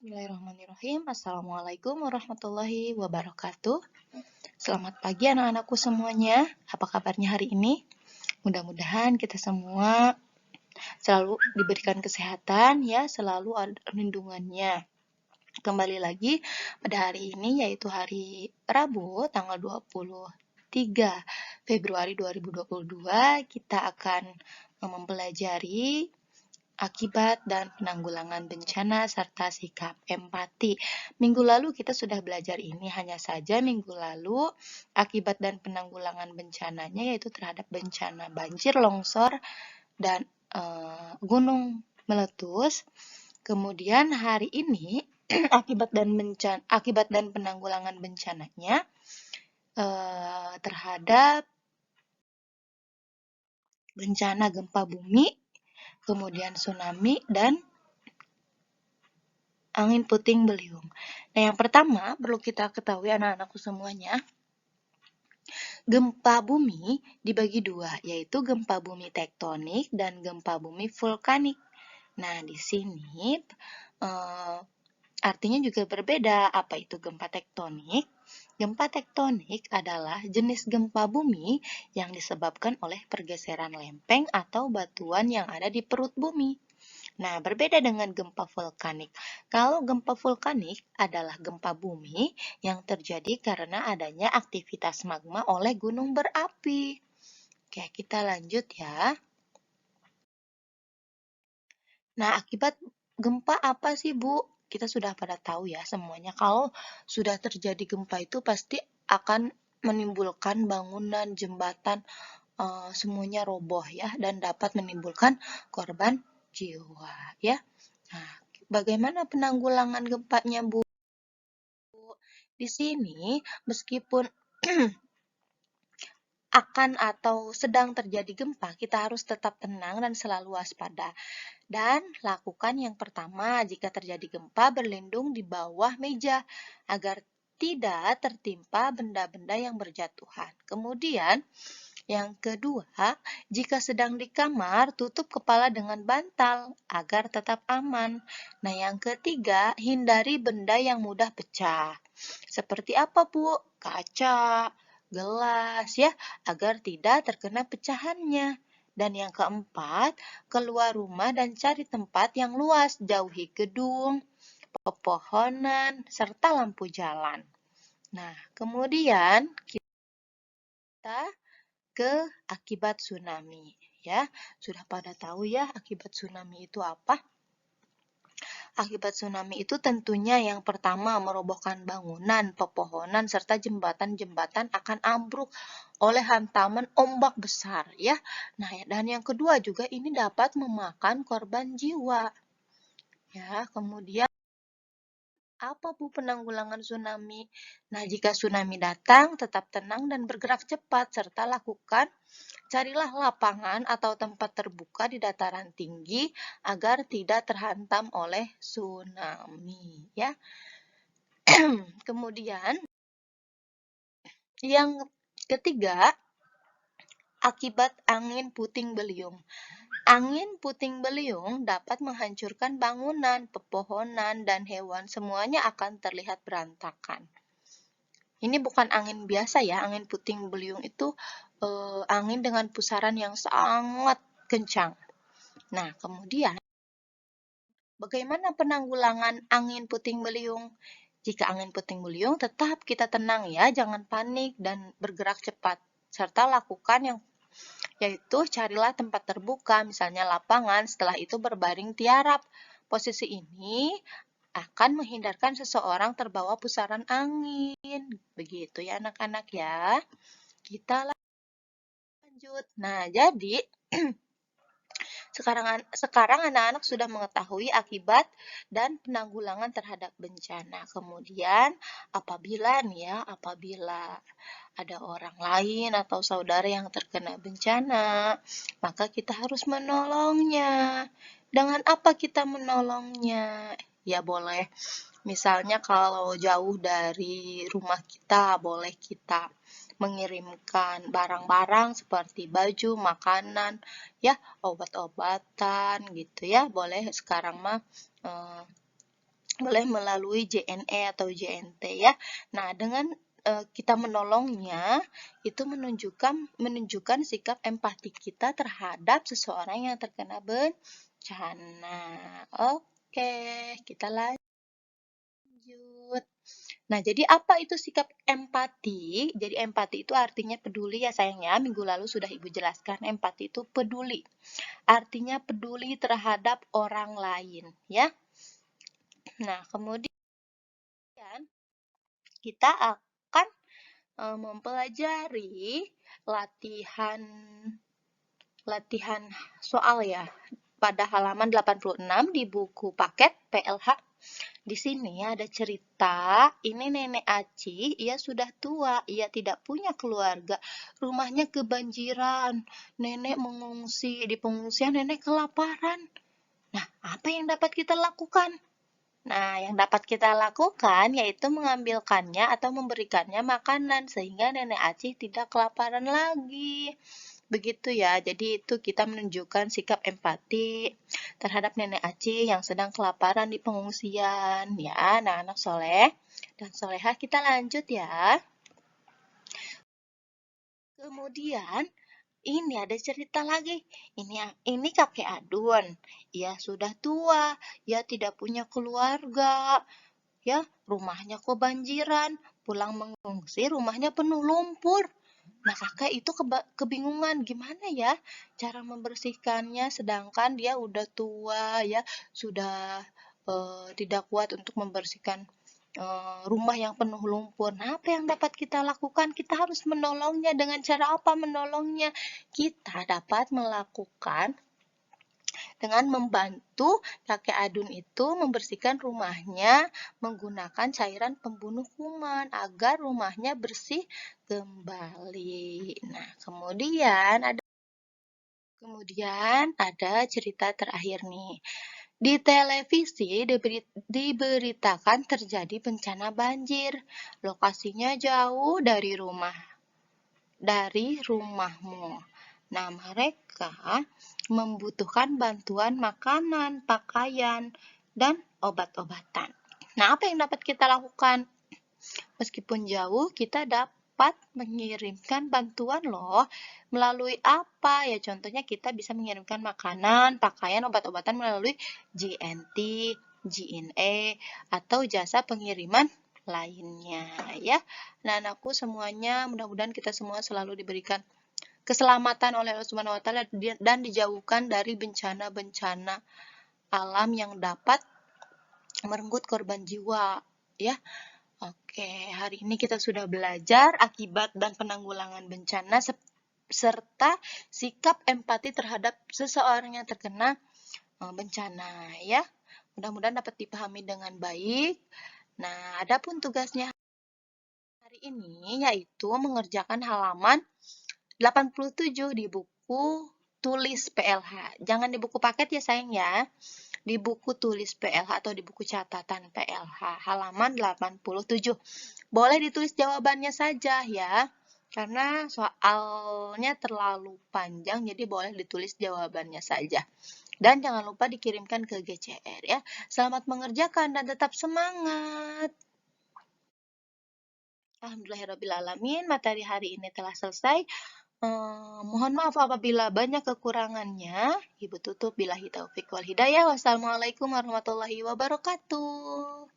Bismillahirrahmanirrahim. Assalamualaikum warahmatullahi wabarakatuh. Selamat pagi anak-anakku semuanya. Apa kabarnya hari ini? Mudah-mudahan kita semua selalu diberikan kesehatan ya, selalu ada perlindungannya. Kembali lagi pada hari ini yaitu hari Rabu tanggal 23 Februari 2022 kita akan mempelajari akibat dan penanggulangan bencana serta sikap empati. Minggu lalu kita sudah belajar ini, hanya saja minggu lalu akibat dan penanggulangan bencananya yaitu terhadap bencana banjir, longsor, dan gunung meletus. Kemudian hari ini akibat dan penanggulangan bencananya terhadap bencana gempa bumi, kemudian tsunami, dan angin puting beliung. Nah, yang pertama perlu kita ketahui anak-anakku semuanya, gempa bumi dibagi dua, yaitu gempa bumi tektonik dan gempa bumi vulkanik. Nah, di sini artinya juga berbeda. Apa itu gempa tektonik? Gempa tektonik adalah jenis gempa bumi yang disebabkan oleh pergeseran lempeng atau batuan yang ada di perut bumi. Nah, berbeda dengan gempa vulkanik. Kalau gempa vulkanik adalah gempa bumi yang terjadi karena adanya aktivitas magma oleh gunung berapi. Oke, kita lanjut ya. Nah, akibat gempa apa sih, Bu? Kita sudah pada tahu ya semuanya. Kalau sudah terjadi gempa itu pasti akan menimbulkan bangunan, jembatan, semuanya roboh ya, dan dapat menimbulkan korban jiwa ya. Nah, bagaimana penanggulangan gempanya, Bu? Di sini meskipun akan atau sedang terjadi gempa, kita harus tetap tenang dan selalu waspada. Dan lakukan yang pertama, jika terjadi gempa, berlindung di bawah meja agar tidak tertimpa benda-benda yang berjatuhan. Kemudian, yang kedua, jika sedang di kamar, tutup kepala dengan bantal agar tetap aman. Nah, yang ketiga, hindari benda yang mudah pecah. Seperti apa, Bu? Kaca, gelas, ya, agar tidak terkena pecahannya. Dan yang keempat, keluar rumah dan cari tempat yang luas, jauhi gedung, pepohonan, serta lampu jalan. Nah, kemudian kita ke akibat tsunami ya. Sudah pada tahu ya akibat tsunami itu apa? Akibat tsunami itu tentunya yang pertama merobohkan bangunan, pepohonan, serta jembatan-jembatan akan ambruk oleh hantaman ombak besar ya. Nah, dan yang kedua juga ini dapat memakan korban jiwa. Ya, kemudian apa Bu penanggulangan tsunami? Nah, jika tsunami datang, tetap tenang dan bergerak cepat, serta carilah lapangan atau tempat terbuka di dataran tinggi agar tidak terhantam oleh tsunami. Ya. Kemudian, yang ketiga, akibat angin puting beliung. Angin puting beliung dapat menghancurkan bangunan, pepohonan, dan hewan. Semuanya akan terlihat berantakan. Ini bukan angin biasa ya, angin puting beliung itu angin dengan pusaran yang sangat kencang. Nah, kemudian bagaimana penanggulangan angin puting beliung? Jika angin puting beliung, tetap kita tenang ya, jangan panik dan bergerak cepat. Serta lakukan yaitu carilah tempat terbuka, misalnya lapangan, setelah itu berbaring tiarap. Posisi ini akan menghindarkan seseorang terbawa pusaran angin. Begitu ya anak-anak ya. Kita lanjut. Nah, jadi sekarang anak-anak sudah mengetahui akibat dan penanggulangan terhadap bencana. Kemudian apabila ada orang lain atau saudara yang terkena bencana, maka kita harus menolongnya. Dengan apa kita menolongnya? Ya boleh, misalnya kalau jauh dari rumah kita, boleh kita mengirimkan barang-barang seperti baju, makanan, ya, obat-obatan gitu ya. Boleh sekarang mah boleh melalui JNE atau JNT ya. Nah, dengan kita menolongnya itu menunjukkan sikap empati kita terhadap seseorang yang terkena bencana. Oke, kita lanjut. Nah, jadi apa itu sikap empati? Jadi empati itu artinya peduli ya sayang ya. Minggu lalu sudah Ibu jelaskan empati itu peduli. Artinya peduli terhadap orang lain ya. Nah, kemudian kita akan mempelajari latihan soal ya pada halaman 86 di buku paket PLH. Di sini ada cerita, ini Nenek Aci, ia sudah tua, ia tidak punya keluarga, rumahnya kebanjiran, nenek mengungsi, di pengungsian nenek kelaparan. Nah, apa yang dapat kita lakukan? Nah, yang dapat kita lakukan yaitu mengambilkannya atau memberikannya makanan sehingga Nenek Aci tidak kelaparan lagi. Begitu ya, jadi itu kita menunjukkan sikap empati terhadap Nenek Aci yang sedang kelaparan di pengungsian. Ya, anak-anak soleh dan soleha kita lanjut ya. Kemudian ini ada cerita lagi. Ini kakek Adun. Ia sudah tua, ia tidak punya keluarga. Ya, rumahnya kebanjiran, pulang mengungsi, rumahnya penuh lumpur. Nah, kakek itu kebingungan gimana ya cara membersihkannya sedangkan dia udah tua ya, sudah tidak kuat untuk membersihkan rumah yang penuh lumpur. Nah, apa yang dapat kita lakukan? Kita harus menolongnya. Dengan cara apa menolongnya? Kita dapat melakukan dengan membantu kakek Adun itu membersihkan rumahnya menggunakan cairan pembunuh kuman agar rumahnya bersih kembali. Nah, kemudian ada cerita terakhir nih. Di televisi diberitakan terjadi bencana banjir. Lokasinya jauh dari rumahmu. Nah, mereka membutuhkan bantuan makanan, pakaian, dan obat-obatan. Nah, apa yang dapat kita lakukan? Meskipun jauh, kita dapat mengirimkan bantuan loh. Melalui apa? Ya, contohnya kita bisa mengirimkan makanan, pakaian, obat-obatan melalui JNT, JNE, atau jasa pengiriman lainnya ya. Nah, anakku semuanya, mudah-mudahan kita semua selalu diberikan keselamatan oleh Allah Subhanahu wa taala dan dijauhkan dari bencana-bencana alam yang dapat merenggut korban jiwa ya. Oke, hari ini kita sudah belajar akibat dan penanggulangan bencana serta sikap empati terhadap seseorang yang terkena bencana ya. Mudah-mudahan dapat dipahami dengan baik. Nah, adapun tugasnya hari ini yaitu mengerjakan halaman 87 di buku tulis PLH. Jangan di buku paket ya sayang ya. Di buku tulis PLH atau di buku catatan PLH halaman 87. Boleh ditulis jawabannya saja ya. Karena soalnya terlalu panjang jadi boleh ditulis jawabannya saja. Dan jangan lupa dikirimkan ke GCR ya. Selamat mengerjakan dan tetap semangat. Alhamdulillahirrahmanirrahim, materi hari ini telah selesai. Mohon maaf apabila banyak kekurangannya. Ibu tutup billahi taufik wal hidayah. Wassalamualaikum warahmatullahi wabarakatuh.